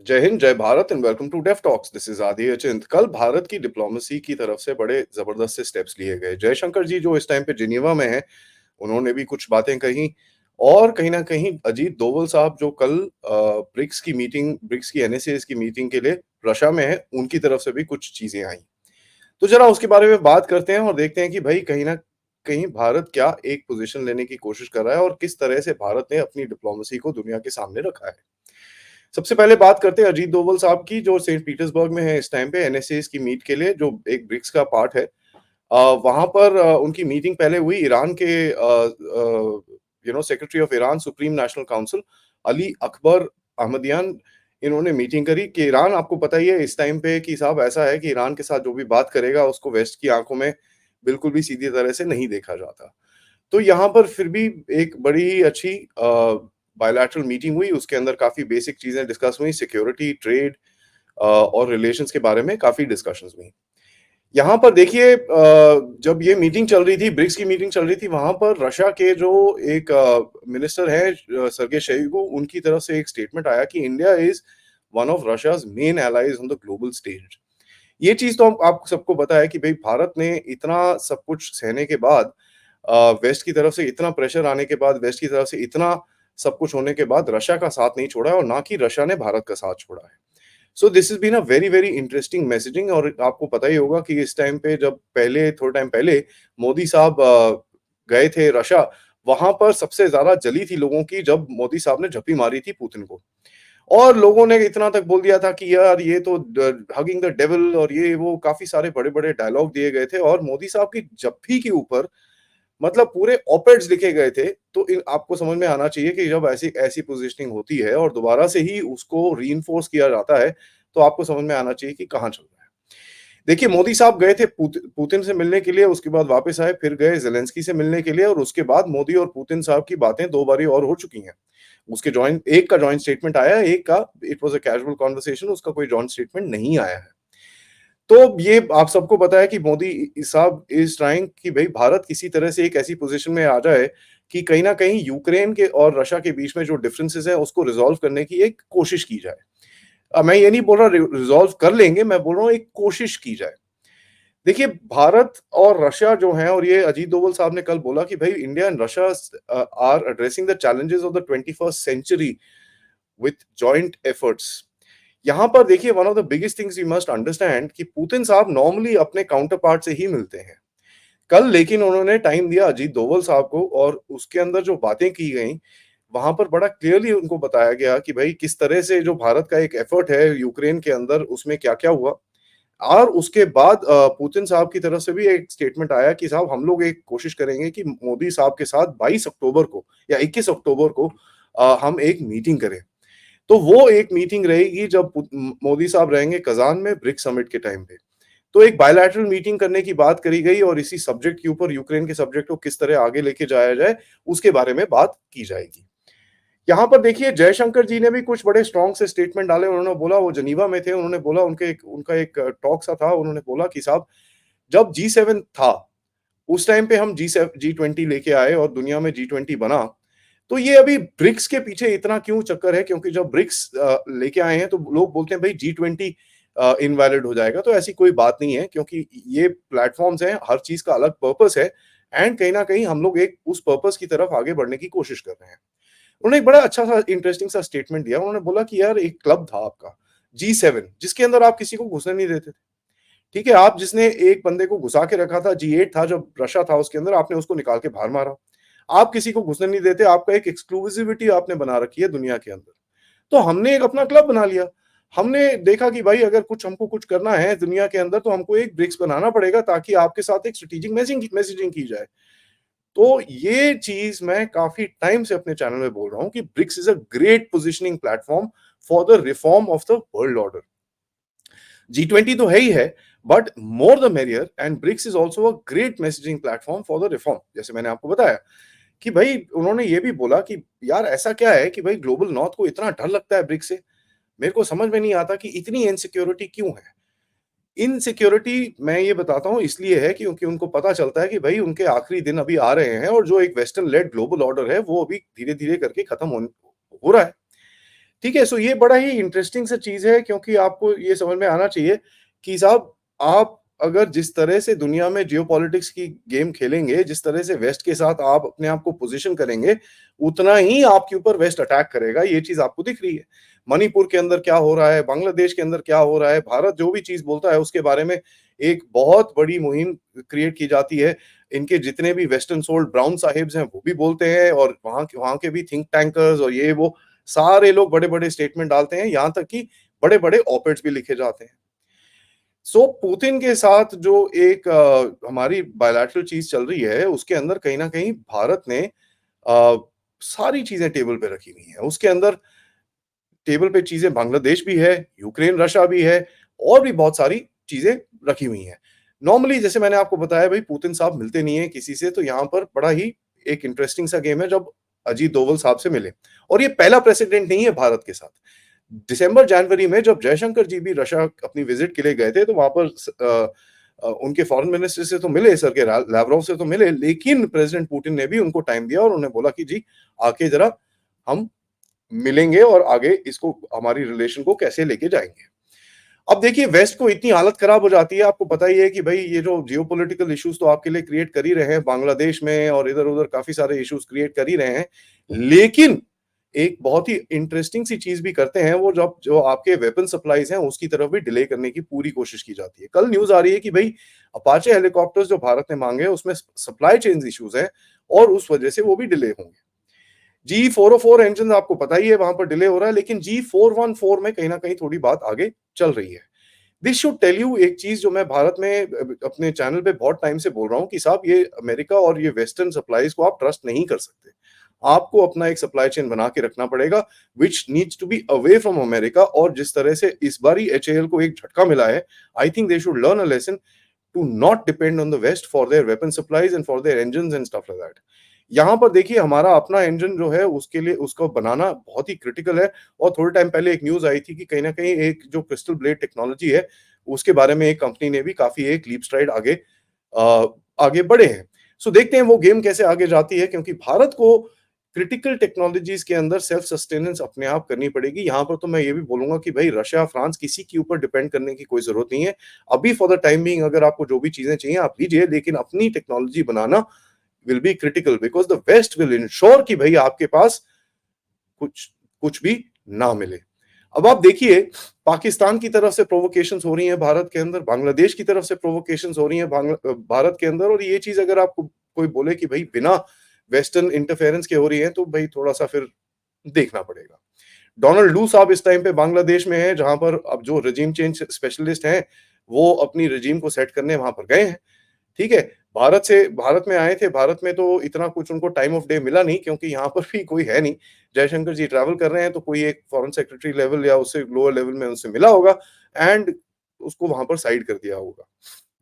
जय हिंद, जय Bharat and welcome to deaf talks. This is Adi Achint. कल भारत की डिप्लोमेसी की तरफ से बड़े जबरदस्त से स्टेप्स लिए गए। जयशंकर जी जो इस टाइम पे जिनेवा में हैं, उन्होंने भी कुछ बातें कही और कहीं न कहीं अजीत दोवल साहब जो कल ब्रिक्स की एनएसएस की मीटिंग के लिए रशिया में हैं, उनकी तरफ से भी कुछ चीज़ें आई। तो ज़रा उसके बारे में बात करते हैं और देखते हैं कि भई कहीं न कहीं भारत क्या एक पोज़ीशन लेने की कोशिश कर रहा है और किस तरह से भारत ने अपनी डिप्लोमेसी को दुनिया के सामने रखा है। सबसे पहले बात करते हैं अजीत डोभाल साहब की, जो सेंट पीटर्सबर्ग में है इस टाइम पे एनएसएस की मीट के लिए, जो एक ब्रिक्स का पार्ट है। वहाँ पर उनकी मीटिंग पहले हुई ईरान के secretary of Iran supreme national council Ali Akbar Ahmadian. इन्होंने मीटिंग करी कि ईरान, आपको पता ही है इस टाइम पे कि साहब ऐसा है कि ईरान के साथ जो भी बात करेगा उसको वेस्ट की आंखों में बिल्कुल भी सीधी तरह से नहीं देखा जाता। तो यहाँ पर फिर भी एक बड़ी ही अच्छी बायलैटरल मीटिंग हुई, उसके अंदर काफ़ी बेसिक चीज़ें डिस्कस हुई, सिक्योरिटी, ट्रेड और रिलेशंस के बारे में काफ़ी डिस्कशंस हुई। यहाँ पर देखिए, जब ये मीटिंग चल रही थी, ब्रिक्स की मीटिंग चल रही थी, वहाँ पर रशिया के जो एक मिनिस्टर हैं सर्गेई शोइगु, उनकी तरफ से एक स्टेटमेंट आया कि India is one of Russia's main allies on the global stage. ये चीज़ तो हम आप सबको पता है कि भई भारत ने इतना सब कुछ सहने के बाद, वेस्ट की तरफ से इतना प्रेशर आने के बाद, वेस्ट की तरफ से इतना सब कुछ होने के बाद रशिया का साथ नहीं छोड़ा है और ना कि रशिया ने भारत का साथ छोड़ा है। So this has been a very, very interesting messaging. और आपको पता ही होगा कि इस टाइम पे जब पहले थोड़े टाइम पहले मोदी साहब गए थे रशिया, वहाँ पर सबसे ज़्यादा जली थी लोगों की जब मोदी साहब ने झप्पी मारी थी पुतिन को। और लोगों ने इतना तक बोल दिया था कि यार ये तो हगिंग द डेविल और ये वो काफ़ी सारे बड़े-बड़े डायलॉग दिए गए थे और मोदी साहब की झप्पी के ऊपर मतलब पूरे ऑप-एड्स लिखे गए थे। तो इन आपको समझ में आना चाहिए कि जब ऐसी ऐसी पोज़ीशनिंग होती है और दोबारा से ही उसको रीइन्फोर्स किया जाता है, तो आपको समझ में आना चाहिए कि कहाँ चल रहा है। देखिए, मोदी साहब गए थे पुतिन से मिलने के लिए, उसके बाद वापस आए, फिर गए ज़ेलेंस्की से मिलने के लिए और उसके बाद मोदी और पुतिन साहब की बातें 2 बारी और हो चुकी हैं। उसके जॉइंट एक का जॉइंट स्टेटमेंट आया, एक का it was a casual conversation, उसका कोई जॉइंट स्टेटमेंट नहीं आया है। तो ये आप सबको पता है कि मोदी साहब इज़ ट्राइंग कि भई भारत किसी तरह से एक ऐसी पोज़ीशन में आ जाए कि कहीं न कहीं यूक्रेन के और रशिया के बीच में जो डिफरेंसेस हैं, उसको रिज़ॉल्व करने की एक कोशिश की जाए। मैं ये नहीं बोल रहा रिज़ॉल्व कर लेंगे, मैं बोल रहा हूँ एक कोशिश की जाए। देखिए, भारत और रशिया जो हैं, और ये अजीत डोभाल साहब ने कल बोला कि भई India and Russia are addressing the challenges of the 21st century with joint efforts. यहाँ पर देखिए, one of the biggest things you must understand कि पुतिन साहब नॉर्मली अपने काउंटर पार्ट से ही मिलते हैं। कल लेकिन उन्होंने टाइम दिया अजीत डोभाल साहब को और उसके अंदर जो बातें की गईं, वहाँ पर बड़ा क्लियरली उनको बताया गया कि भई किस तरह से जो भारत का एक एफर्ट है यूक्रेन के अंदर, उसमें क्या-क्या हुआ। और उसके बाद पुतिन साहब की तरफ से भी एक स्टेटमेंट आया कि साहब हम लोग एक कोशिश करेंगे कि मोदी साहब के साथ 22 अक्टूबर को या 21 अक्टूबर को हम एक मीटिंग करें। तो वो एक मीटिंग रहेगी जब मोदी साहब रहेंगे कज़ान में ब्रिक्स समिट के टाइम पे। तो एक बायलैटरल मीटिंग करने की बात करी गई और इसी सब्जेक्ट के ऊपर, यूक्रेन के सब्जेक्ट को किस तरह आगे लेके जाया जाए, उसके बारे में बात की जाएगी। यहाँ पर देखिए, जयशंकर जी ने भी कुछ बड़े स्ट्रॉन्ग से स्टेटमेंट डाले। उन्होंने बोला, वो जेनीवा में थे, उन्होंने बोला उनका एक टॉक सा था, उन्होंने बोला कि साहब जब जी7 था, उस टाइम पे हम जी20 लेके आए और दुनिया में जी20 बना। तो ये अभी ब्रिक्स के पीछे इतना क्यों चक्कर है? क्योंकि जब ब्रिक्स लेके आए हैं तो लोग बोलते हैं भाई जी20 इनवैलिड हो जाएगा। तो ऐसी कोई बात नहीं है, क्योंकि ये प्लेटफ़ॉर्म्स हैं, हर चीज़ का अलग पर्पस है एंड कहीं न कहीं हम लोग एक उस पर्पस की तरफ आगे बढ़ने की कोशिश कर रहे हैं। उन्होंने एक बड़ा अच्छा-सा इंटरेस्टिंग सा स्टेटमेंट दिया। उन्होंने बोला कि यार एक क्लब था आपका, जी7, जिसके अंदर आप किसी को घुसने नहीं देते थे। ठीक है? आप जिसने एक बंदे को घुसा के रखा था, जी8 था जब रशिया था उसके अंदर, आपने उसको निकाल के बाहर मारा। आप किसी को घुसने नहीं देते, आपका एक एक्सक्लूसिविटी आपने बना रखी है दुनिया के अंदर। तो हमने एक अपना क्लब बना लिया। हमने देखा कि भाई अगर कुछ हमको कुछ करना है दुनिया के अंदर तो हमको एक ब्रिक्स बनाना पड़ेगा ताकि आपके साथ एक स्ट्रैटेजिक मैसेजिंग की जाए। तो ये चीज़ मैं काफ़ी टाइम से अपने चैनल में बोल रहा हूँ कि BRICS is a great positioning platform for the reform of the world order. जी20 तो है ही है, but more the merrier and BRICS is also a great messaging platform for the reform. जैसे मैंने आपको बताया कि भई उन्होंने ये भी बोला कि यार ऐसा क्या है कि भई ग्लोबल नॉर्थ को इतना डर लगता है ब्रिक्स से? मेरे को समझ में नहीं आता कि इतनी इनसिक्योरिटी क्यों है? इनसिक्योरिटी मैं ये बताता हूँ इसलिए है क्योंकि उनको पता चलता है कि भई उनके आखिरी दिन अभी आ रहे हैं और जो एक वेस्टर्न लेड ग्लोबल ऑर्डर है वो अभी धीरे-धीरे करके खत्म हो रहा है। ठीक है, सो ये बड़ा ही इंटरेस्टिंग सा चीज़ है क्योंकि आपको ये समझ में आना चाहिए कि साहब आप अगर जिस तरह से दुनिया में जियोपॉलिटिक्स की गेम खेलेंगे, जिस तरह से वेस्ट के साथ आप अपने आप को पोज़ीशन करेंगे, उतना ही आपके ऊपर वेस्ट अटैक करेगा, ये चीज़ आपको दिख रही है। मणिपुर के अंदर क्या हो रहा है, बांग्लादेश के अंदर क्या हो रहा है, भारत जो भी चीज़ बोलता है उसके बारे में एक बहुत बड़ी मुहिम क्रिएट की जाती है। इनके जितने भी वेस्टर्न सोल्ड ब्राउन साहिब्स हैं, वो भी बोलते हैं और वहाँ के भी थिंक टैंकर्स और ये वो सारे लोग बड़े-बड़े स्टेटमेंट डालते हैं, यहाँ तक कि बड़े-बड़े ऑप-एड्स भी लिखे जाते हैं। सो पुतिन के साथ जो एक हमारी बायलैटरल चीज़ चल रही है, उसके अंदर कहीं न कहीं भारत ने सारी चीज़ें टेबल पे रखी हुई हैं। उसके अंदर टेबल पे चीज़ें बांग्लादेश भी है, यूक्रेन, रशिया भी है और भी बहुत सारी चीज़ें रखी हुई हैं। नॉर्मली जैसे मैंने आपको बताया भई पुतिन साहब मिलते नहीं हैं किसी से, तो यहाँ पर बड़ा ही एक इंटरेस्टिंग सा गेम है जब अजीत डोभाल साहब से मिले और ये पहला प्रेसिडेंट नहीं है भारत के साथ। दिसंबर जनवरी में जब जयशंकर जी भी रशिया अपनी विज़िट के लिए गए थे, तो वहाँ पर उनके फॉरेन मिनिस्टर से तो मिले, सर्गेई लाव्रोव से तो मिले, लेकिन प्रेज़िडेंट पुतिन ने भी उनको टाइम दिया और उन्हें बोला कि जी, आके ज़रा हम मिलेंगे और आगे इसको हमारी रिलेशन को कैसे लेके जाएँगे। अब देखिए वेस्ट को इतनी हालत खराब हो जाती है, आपको पता ही है कि भई ये जो जियोपॉलिटिकल इश्यूज़ तो आपके लिए क्रिएट कर ही रहे हैं, बांग्लादेश में और इधर-उधर काफ़ी सारे इश्यूज़ क्रिएट कर ही रहे हैं। लेकिन एक बहुत ही इंटरेस्टिंग सी चीज़ भी करते हैं वो जब जो आपके वेपन सप्लाइज़ हैं उसकी तरफ भी डिले करने की पूरी कोशिश की जाती है। कल न्यूज़ आ रही है कि भई अपाचे हेलीकॉप्टर्स जो भारत ने माँगे हैं उसमें सप्लाई चेन्स इश्यूज़ हैं और उस वजह से वो भी डिले होंगे। जी 404 इंजन आपको पता ही है वहाँ पर डिले हो रहा है, लेकिन जी 414 में कहीं न कहीं थोड़ी बात आगे चल रही है। दिस शुड टेल यू एक चीज़ जो मैं भारत में अपने चैनल पे बहुत टाइम से बोल रहा हूँ कि साहब ये अमेरिका और ये वेस्टर्न सप्लाइज़ को आप ट्रस्ट नहीं कर सकते। आपको अपना एक सप्लाई चेन बना के रखना पड़ेगा which needs to be away from America और जिस तरह से इस बारी एचएएल को एक झटका मिला है, I think they should learn a lesson to not depend on the West for their weapon supplies and for their engines and stuff like that. यहाँ पर देखिए हमारा अपना इंजन जो है उसके लिए उसको बनाना बहुत ही क्रिटिकल है और थोड़े टाइम पहले एक न्यूज़ आई थी कि कहीं न कहीं एक जो क्रिस्टल ब्लेड टेक्नोलॉजी है, उसके बारे में एक कंपनी ने भी काफ़ी एक लीप स्ट्राइड आगे बढ़े हैं। सो देखते हैं वो गेम कैसे आगे जाती है क्योंकि भारत को क्रिटिकल टेक्नोलॉजीज़ के अंदर सेल्फ सस्टेनेंस अपने आप करनी पड़ेगी। यहाँ पर तो मैं ये भी बोलूँगा कि भई रशिया, फ्रांस किसी के ऊपर डिपेंड करने की कोई ज़रूरत नहीं है। अभी फॉर द टाइम बीइंग अगर आपको जो भी चीज़ें चाहिए आप लीजिए, लेकिन अपनी टेक्नोलॉजी बनाना will be critical because the West will ensure कि भई आपके पास कुछ कुछ भी ना मिले। अब आप देखिए पाकिस्तान की तरफ से प्रोवोकेशंस हो रही हैं भारत के अंदर, बांग्लादेश की तरफ से प्रोवोकेशंस हो रही हैं भारत के अंदर और ये चीज़ अगर आपको कोई बोले कि भई बिना वेस्टर्न इंटरफेरेंस के हो रही है, तो भई थोड़ा-सा फिर देखना पड़ेगा। डोनाल्ड लू साहब इस टाइम पे बांग्लादेश में हैं, जहाँ पर अब जो रेजिम चेंज स्पेशलिस्ट हैं, वो अपनी रेजिम को सेट करने वहाँ पर गए हैं। ठीक है? भारत में आए थे, भारत में तो इतना कुछ उनको टाइम ऑफ डे मिला नहीं क्योंकि यहाँ पर भी कोई है नहीं। जयशंकर जी ट्रैवल कर रहे हैं तो कोई एक फॉरेन सेक्रेटरी लेवल या उससे लोअर लेवल में उनसे मिला होगा एंड उसको वहाँ पर साइड कर दिया होगा।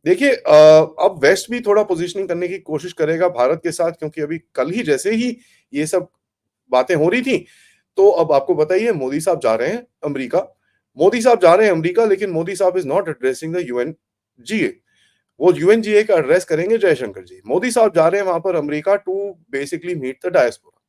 देखिए अब वेस्ट भी थोड़ा पोज़ीशनिंग करने की कोशिश करेगा भारत के साथ क्योंकि अभी कल ही जैसे ही ये सब बातें हो रही थी, तो अब आपको पता ही है मोदी साहब जा रहे हैं अमेरिका। मोदी साहब जा रहे हैं अमेरिका लेकिन मोदी साहब is not addressing the UNGA. वो यूएनजीए का एड्रेस करेंगे जयशंकर जी। मोदी साहब जा रहे हैं वहाँ पर America to basically meet the diaspora.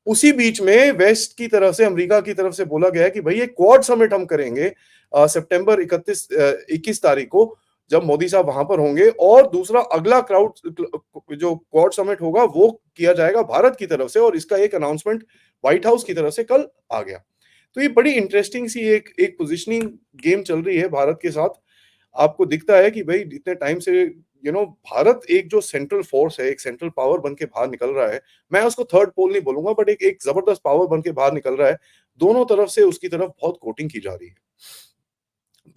उसी बीच में वेस्ट की तरफ से अमेरिका की तरफ से बोला गया है कि भई ये क्वाड समिट हम करेंगे सितंबर 21 तारीख को जब मोदी साहब वहाँ पर होंगे और दूसरा अगला जो क्वाड समिट होगा वो किया जाएगा भारत की तरफ से और इसका एक अनाउंसमेंट व्हाइट हाउस की तरफ से कल आ गया। तो ये बड़ी इंटरेस्टिंग सी एक पोजिशनिंग गेम चल रही है भारत के साथ। आपको दिखता है कि भई इतने टाइम से भारत एक जो सेंट्रल फोर्स है, एक सेंट्रल पावर बन के बाहर निकल रहा है। मैं उसको थर्ड पोल नहीं बोलूँगा बट एक एक ज़बरदस्त पावर बन के बाहर निकल रहा है। दोनों तरफ से उसकी तरफ बहुत कोटिंग की जा रही है।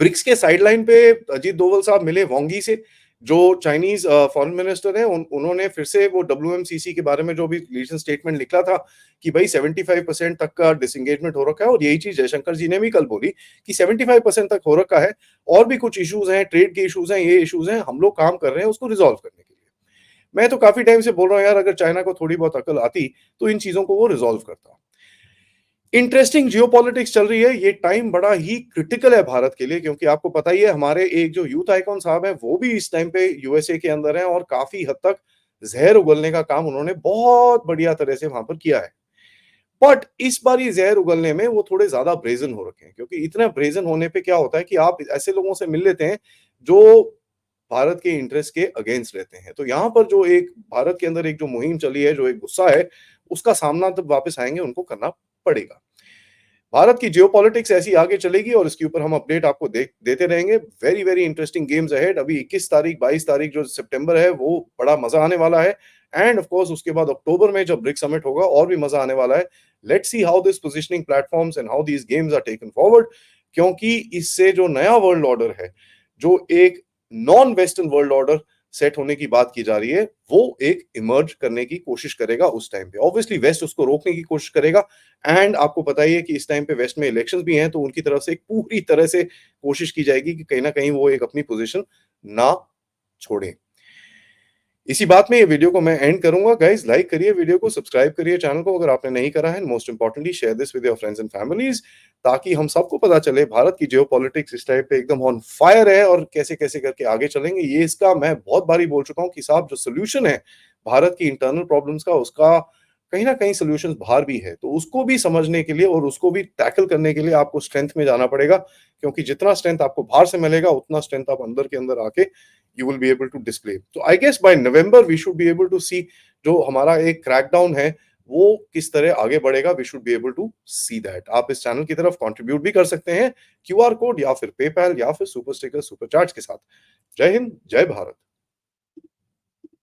ब्रिक्स के साइडलाइन पे अजीत डोभाल साहब मिले वांगी से, जो चाइनीज़ फॉरेन मिनिस्टर हैं उन्होंने फिर से वो डब्ल्यूएमसीसी के बारे में जो भी रीसेंट स्टेटमेंट निकला था कि भई 75% तक का डिसएंगेजमेंट हो रखा है और यही चीज़ जयशंकर जी ने भी कल बोली कि 75% तक हो रखा है और भी कुछ इश्यूज़ हैं, ट्रेड के इश्यूज़ हैं, ये इश्यूज़ हैं, हम लोग काम कर रहे हैं उसको रिज़ॉल्व करने के लिए। मैं तो काफ़ी टाइम से बोल रहा हूँ यार अगर चाइना को थोड़ी बहुत अकल आती, तो इन चीज़ों को वो रिज़ॉल्व करता। इंटरेस्टिंग जियोपॉलिटिक्स चल रही है, ये टाइम बड़ा ही क्रिटिकल है भारत के लिए क्योंकि आपको पता ही है हमारे एक जो यूथ आइकॉन साहब हैं, वो भी इस टाइम पे यूएसए के अंदर हैं और काफ़ी हद तक ज़हर उगलने का काम उन्होंने बहुत बढ़िया तरह से वहाँ पर किया है। बट इस बार ये ज़हर उगलने में वो थोड़े ज़्यादा ब्रेज़न हो रखे हैं, क्योंकि इतना ब्रेज़न होने पे क्या होता है कि आप ऐसे लोगों से मिल लेते हैं, जो भारत के इंटरेस्ट के अगेंस्ट रहते हैं। तो यहाँ पर जो एक भारत के अंदर एक जो मुहिम चली है, जो एक गुस्सा है, उसका सामना तब वापस आएँगे उनको करना पड़ेगा। भारत की जियोपॉलिटिक्स ऐसी आगे चलेगी और इसके ऊपर हम अपडेट आपको देते रहेंगे। Very, very interesting games ahead. अभी 21 तारीख, 22 तारीख जो सितंबर है, वो बड़ा मज़ा आने वाला है एंड ऑफ कोर्स उसके बाद अक्टूबर में जब ब्रिक्स समिट होगा और भी मज़ा आने वाला है। Let's see how this positioning platforms and how these games are taken forward, क्योंकि इससे जो नया वर्ल्ड ऑर्डर है, जो एक non western world order set होने की बात की जा रही है, वो एक इमर्ज करने की कोशिश करेगा उस टाइम पे। ऑब्वियसली वेस्ट उसको रोकने की कोशिश करेगा एंड आपको पता ही है कि इस टाइम पे वेस्ट में इलेक्शंस भी हैं, तो उनकी तरफ से एक पूरी तरह से कोशिश की जाएगी कि कहीं न कहीं वो एक अपनी पोज़ीशन ना छोड़ें। इसी बात में ये वीडियो को मैं एंड करूँगा। गाइज़, लाइक करिए वीडियो को, सब्सक्राइब करिए चैनल को अगर आपने नहीं करा है and most importantly share this with your friends and families, ताकि हम सबको पता चले भारत की जियोपॉलिटिक्स इस टाइम पे एकदम ऑन फायर है और कैसे-कैसे करके आगे चलेंगे। ये इसका मैं बहुत बारी बोल चुका हूँ कि साहब जो सॉल्यूशन है भारत की इंटरनल प्रॉब्लम्स का, उसका कहीं न कहीं सॉल्यूशंस बाहर भी है। तो उसको भी समझने के लिए और उसको भी टैकल करने के लिए आपको स्ट्रेंथ में जाना पड़ेगा, क्योंकि जितना स्ट्रेंथ आपको बाहर से मिलेगा, उतना स्ट्रेंथ आप अंदर के अंदर आके you will be able to display. तो I guess by November we should be able to see जो हमारा एक क्रैकडाउन है, वो किस तरह आगे बढ़ेगा। We should be able to see that. आप इस चैनल की तरफ कंट्रीब्यूट भी कर सकते हैं क्यूआर कोड या फिर पेपैल या फिर सुपर स्टिकर, सुपर चैट्स के साथ। जय हिंद, जय भारत।